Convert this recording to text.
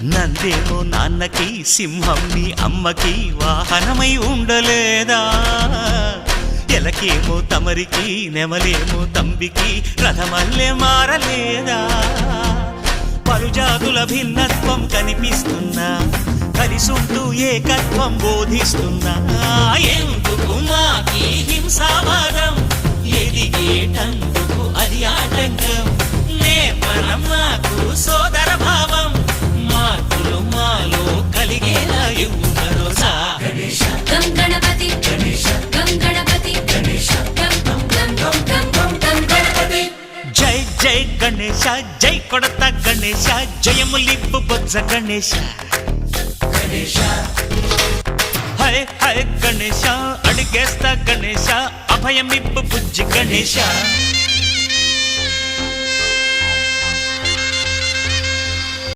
నందేమో నాన్నకి సింహం నీ అమ్మకి వాహనమై ఉండలేదా ఎలకేమో తమరికి నెమలేమో తంబికి రథమల్లే మారలేదా పలుజాతుల భిన్నత్వం కనిపిస్తున్నా కలిసుంటూ ఏకత్వం బోధిస్తున్నా ఎందుకు మాకి హింసావాదం ఎదిగేటందుకు అది ఆటంకం నేపరం మాకు సోదర భావం మార్పులు మాలో కలిగేలా ఇవ్వు భరోసా గం గణపతి గం గణపతి గం గణపతి జై జై గణేశ జై కొడత గణేశ జయములిప్పు బొజ్జ గణేశ హై హై గణేశ అడిగేస్తా గణేశ అభయమిప్పు బుజ్జి గణేశ